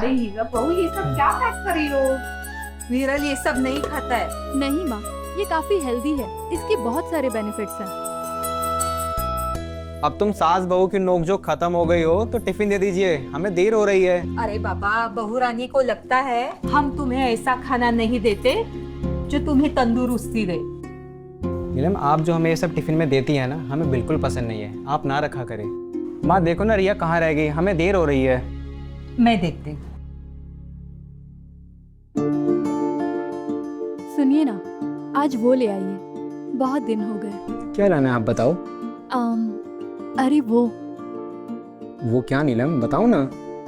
अरे हीरा बहू, ये सब क्या पैक कर रही हो? विरल ये सब नहीं खाता है। नहीं माँ, ये काफी हेल्दी है, इसके बहुत सारे बेनिफिट्स हैं। अब तुम सास बहू की नोकझोंक खत्म हो गई हो तो टिफिन दे दीजिए, हमें देर हो रही है। अरे बाबा, बहू रानी को लगता है हम तुम्हें ऐसा खाना नहीं देते जो तुम्हें तंदुरुस्ती दे। नीलम, आप जो हमें ये सब टिफिन में देती है ना, हमें बिल्कुल पसंद नहीं है, आप ना रखा करें। माँ देखो ना, रिया कहाँ रह गई, हमें देर हो रही है। मैं देखती हूँ। सुनिए ना, आज वो ले आइए, बहुत दिन हो गए। क्या लाना है आप बताओ। अरे वो वो क्या नीलम, बताओ ना।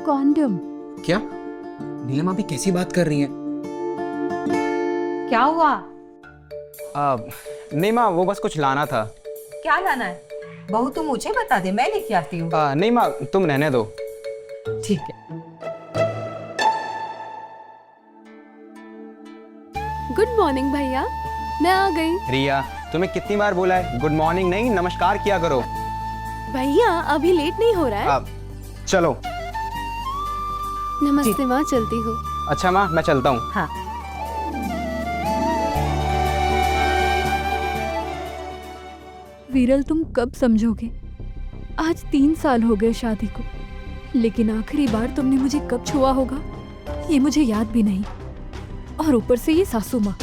कॉन्डम। क्या नीलम, आप ये कैसी बात कर रही हैं? क्या हुआ? नहीं माँ, वो बस कुछ लाना था। क्या लाना है? बहू तुम मुझे बता दे, मैं लेके आती हूँ। नहीं माँ, तुम रहने दो। ठीक है। गुड मॉर्निंग भैया, मैं आ गई। रिया, तुम्हें कितनी बार बोला है गुड मॉर्निंग नहीं, नमस्कार किया करो। भैया अभी लेट नहीं हो रहा है? चलो। नमस्ते माँ, चलती हूँ। अच्छा माँ, मैं चलता हूँ। हाँ। विरल, तुम कब समझोगे? आज 3 साल हो गए शादी को, लेकिन आखिरी बार तुमने मुझे कब छुआ होगा ये मुझे याद भी नहीं। और ऊपर से ये सासू माँ,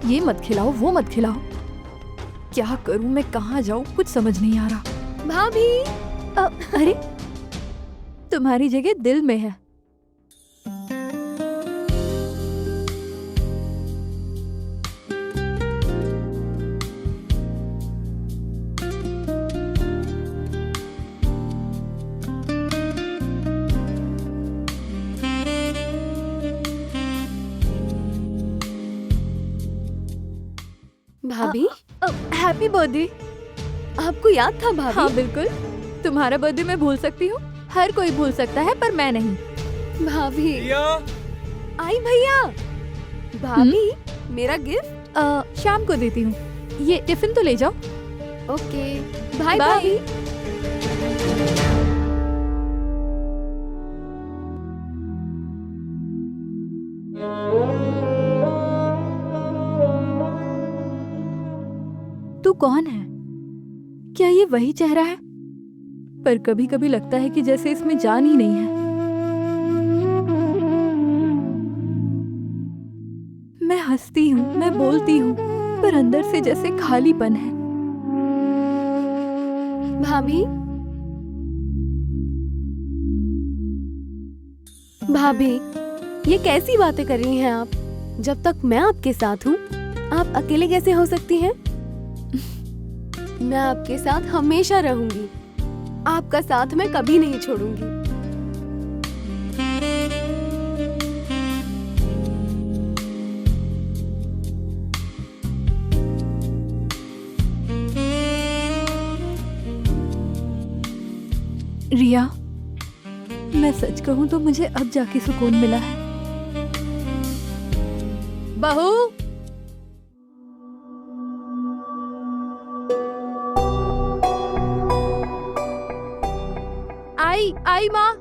ये मत खिलाओ वो मत खिलाओ। क्या करूं मैं, कहाँ जाऊं, कुछ समझ नहीं आ रहा। भाभी, अरे तुम्हारी जगह दिल में है। भाभी, हैप्पी बर्थडे। आपको याद था भाभी? हाँ बिल्कुल, तुम्हारा बर्थडे मैं भूल सकती हूँ, हर कोई भूल सकता है पर मैं नहीं। भाभी आई भैया। भाभी, मेरा गिफ्ट शाम को देती हूँ, ये टिफिन तो ले जाओ। Okay bye bye. तू कौन है? क्या ये वही चेहरा है? पर कभी कभी लगता है कि जैसे इसमें जान ही नहीं है। मैं हंसती हूँ, मैं बोलती हूँ, पर अंदर से जैसे खालीपन है। भाभी, भाभी, ये कैसी बातें कर रही हैं आप? जब तक मैं आपके साथ हूँ, आप अकेले कैसे हो सकती हैं? मैं आपके साथ हमेशा रहूंगी, आपका साथ मैं कभी नहीं छोड़ूंगी। रिया, मैं सच कहूं तो मुझे अब जाके सुकून मिला है। बहू, आई माँ।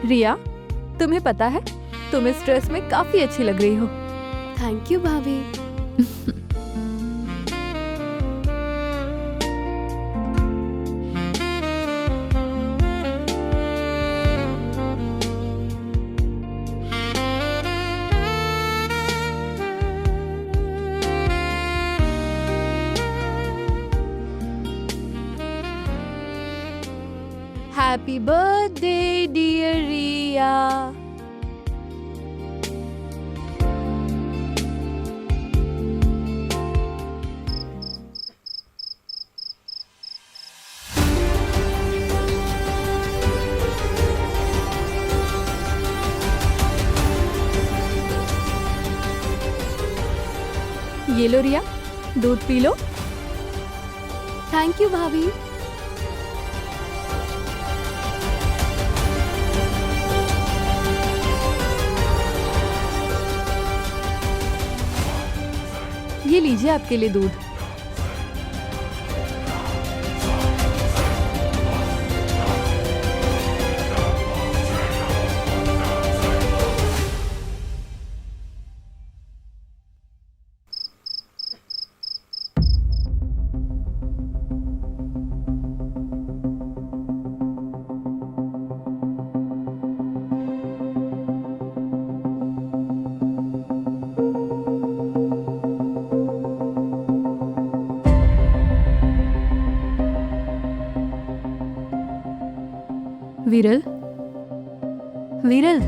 रिया, तुम्हें पता है तुम इस ड्रेस में काफी अच्छी लग रही हो। थैंक यू भाभी। Happy birthday, dear Ria. ये लो रिया, दूध पी लो। थैंक यू भाभी। ये लीजिए आपके लिए दूध। विरल, विरल,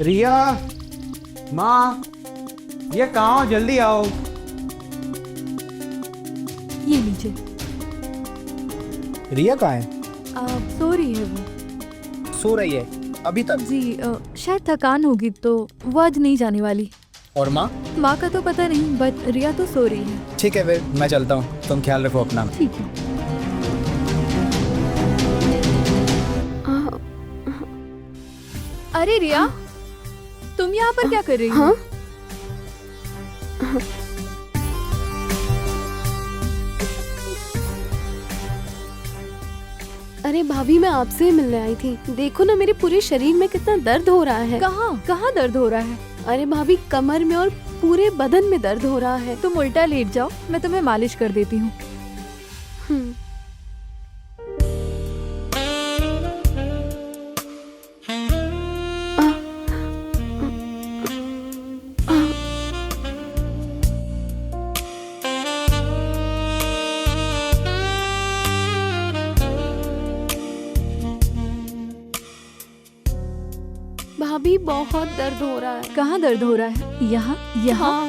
रिया, माँ, ये कहाँ हो? जल्दी आओ। ये लीजिए। रिया कहाँ है? सो रही है वो। सो रही है अभी तक? जी शायद थकान होगी तो वो आज नहीं जाने वाली। और माँ? माँ का तो पता नहीं, बट रिया तो सो रही है। ठीक है फिर मैं चलता हूँ, तुम ख्याल रखो अपना। ठीक है। अरे रिया, तुम यहाँ पर क्या कर रही हो? अरे भाभी मैं आपसे ही मिलने आई थी। देखो ना मेरे पूरे शरीर में कितना दर्द हो रहा है। कहाँ कहाँ दर्द हो रहा है? अरे भाभी कमर में और पूरे बदन में दर्द हो रहा है। तुम उल्टा लेट जाओ, मैं तुम्हें मालिश कर देती हूँ। हम्म। भाभी बहुत दर्द हो रहा है। कहाँ दर्द हो रहा है? यहाँ यहाँ?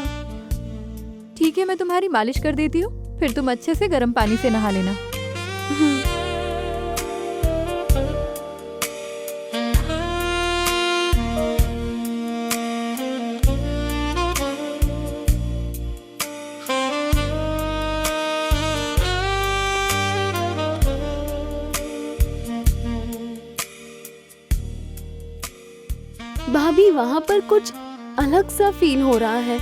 ठीक है, मैं तुम्हारी मालिश कर देती हूँ, फिर तुम अच्छे से गर्म पानी से नहा लेना। भाभी वहाँ पर कुछ अलग सा फील हो रहा है।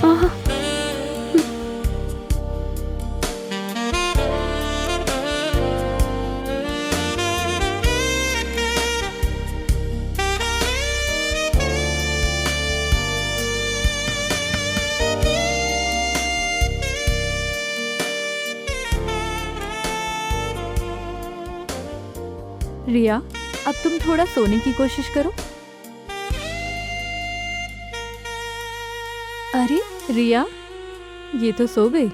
आह, रिया, अब तुम थोड़ा सोने की कोशिश करो। अरे रिया, ये तो सो गई।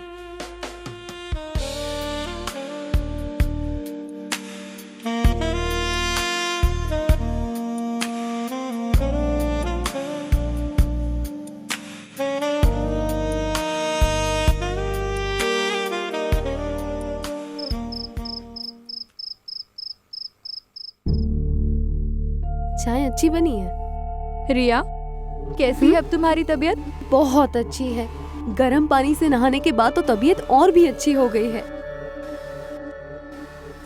चाय अच्छी बनी है। रिया, कैसी है अब तुम्हारी तबीयत? बहुत अच्छी है। गर्म पानी से नहाने के बाद तो तबीयत और भी अच्छी हो गई है।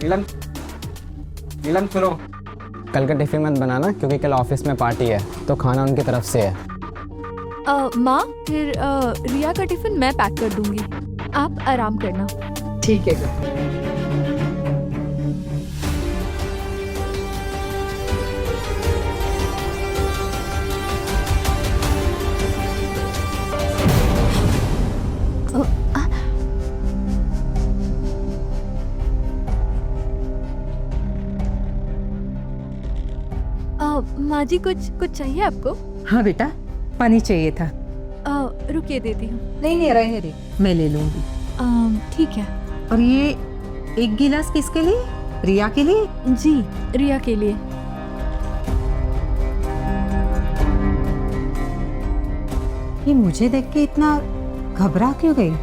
नीलम, नीलम सुनो, कल का टिफिन मत बनाना क्योंकि कल ऑफिस में पार्टी है तो खाना उनकी तरफ से है। माँ, फिर रिया का टिफिन मैं पैक कर दूंगी, आप आराम करना। ठीक है। माँ जी, कुछ चाहिए आपको? हाँ बेटा, पानी चाहिए था। रुकिए, देती हूँ। नहीं रहने दे, मैं ले लूंगी। ठीक है। और ये एक गिलास किसके लिए? रिया के लिए? जी, रिया के लिए। ये मुझे देख के इतना घबरा क्यों गई?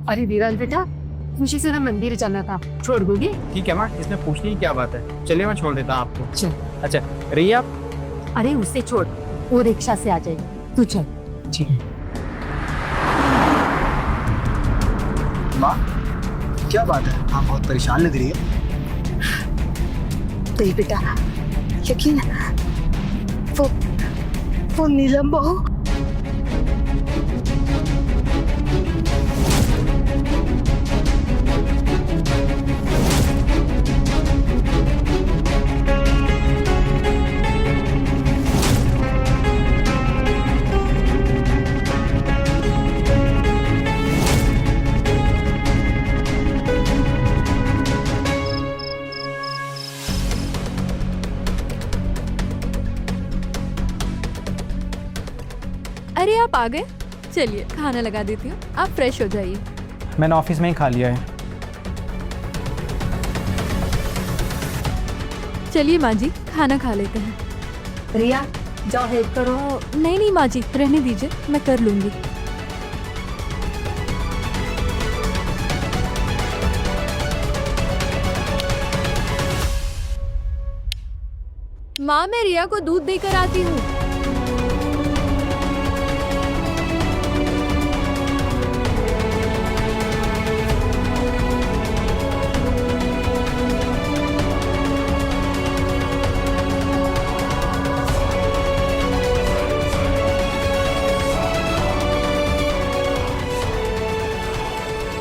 अरे विराज बेटा, मुझे जरा मंदिर जाना था, छोड़ दोगे? ठीक है माँ, इसमें पूछने की क्या बात है। चलिए मैं छोड़ देता हूँ आपको। चल। अच्छा रिया, अरे उसे छोड़, वो रिक्शा से आ जाएगी, तू चल। ठीक है। माँ, क्या बात है? आप बहुत परेशान लग रही है। तो बेटा, यकीन वो नीलम बहू अरे आप आ गए, चलिए खाना लगा देती हूँ, आप फ्रेश हो जाइए। मैंने ऑफिस में ही खा लिया है। चलिए माँ जी, खाना खा लेते हैं। रिया, जाओ हेल्प करो। नहीं माँ जी, रहने दीजिए, मैं कर लूँगी। माँ, मैं रिया को दूध देकर आती हूँ।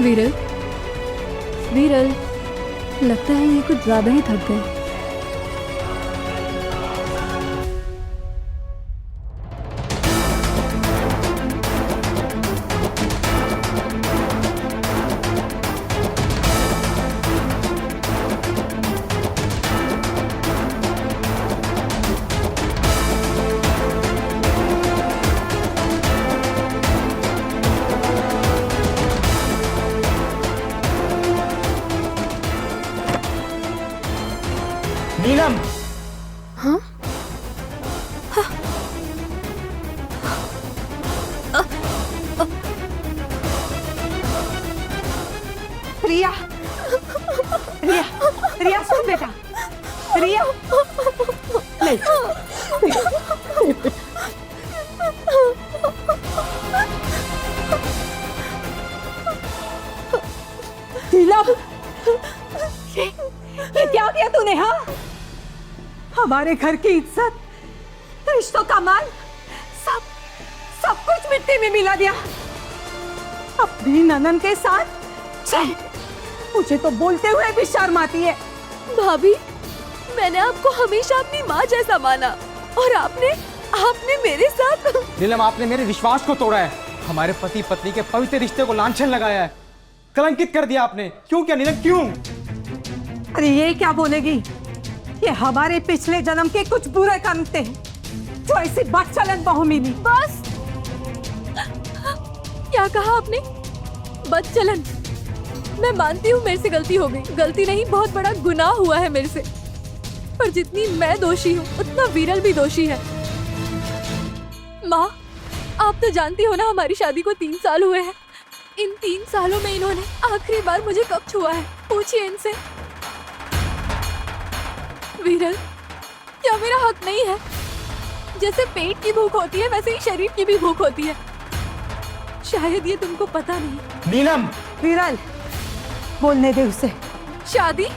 विरल, विरल, लगता है ये कुछ ज्यादा ही थक गए। हमारे घर की इज्जत, रिश्तों का मान, सब सब कुछ मिट्टी में मिला दिया। अपनी ननन के साथ चल, मुझे तो बोलते हुए भी शर्म आती है। भाभी, मैंने आपको हमेशा अपनी माँ जैसा माना और आपने मेरे साथ। नीलम, आपने मेरे विश्वास को तोड़ा है, हमारे पति पत्नी के पवित्र रिश्ते को लांछन लगाया है, कलंकित कर दिया आपने। क्यों किया नीलम, क्यों? अरे ये क्या बोलेगी, ये हमारे पिछले जन्म के कुछ बुरे कर्म थे जो ऐसी बदचलन बहू मिली। बस, क्या कहा आपने? बदचलन? मैं मानती हूँ मेरे से गलती हो गई, गलती नहीं बहुत बड़ा गुनाह हुआ है मेरे से, पर जितनी मैं दोषी हूँ उतना विरल भी दोषी है। माँ, आप तो जानती हो ना हमारी शादी को 3 साल हुए हैं। इन 3 सालों में इन्होंने आखिरी बार मुझे कब छुआ है, पूछिए इनसे। विरल, क्या मेरा हक नहीं है? जैसे पेट की भूख होती है वैसे ही शरीर की भी भूख होती है, शायद ये तुमको पता नहीं। नीलम, विरल, बोलने दे उसे। शादी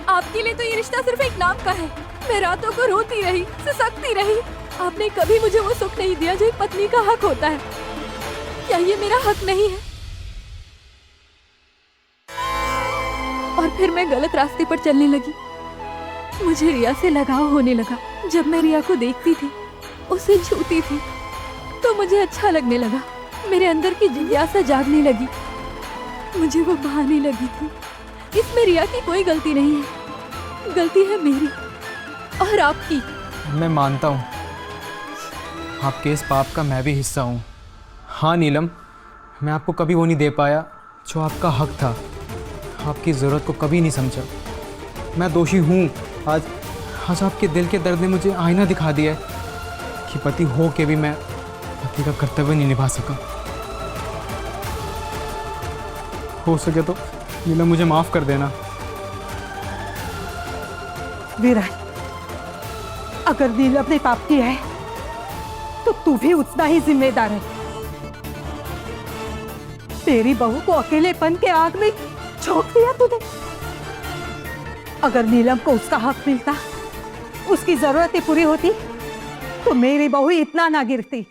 आपके लिए तो ये रिश्ता सिर्फ एक नाम का है। मैं रातों को रोती रही, सिसकती रही, आपने कभी मुझे वो सुख नहीं दिया जो एक पत्नी का हक होता है। क्या ये मेरा हक नहीं है? और फिर मैं गलत रास्ते पर चलने लगी। मुझे रिया से लगाव होने लगा। जब मैं रिया को देखती थी, उसे छूती थी, तो मुझे अच्छा लगने लगा। मेरे अंदर की जिज्ञासा जागने लगी। मुझे वो भाने लगी थी। इसमें रिया की कोई गलती नहीं है, गलती है मेरी और आपकी। मैं मानता हूँ आपके इस पाप का मैं भी हिस्सा हूँ। हाँ नीलम, मैं आपको कभी वो नहीं दे पाया जो आपका हक था, आपकी ज़रूरत को कभी नहीं समझा। मैं दोषी हूँ। आज आपके दिल के दर्द ने मुझे आईना दिखा दिया है कि पति हो के भी मैं पति का कर्तव्य नहीं निभा सका। हो सके तो नीलम मुझे माफ़ कर देना। विरल, अगर नीलम ने पाप किया है तो तू भी उतना ही जिम्मेदार है। तेरी बहू को अकेलेपन के आग में झोंक दिया तूने। अगर नीलम को उसका हक मिलता, उसकी जरूरतें पूरी होती, तो मेरी बहू इतना ना गिरती।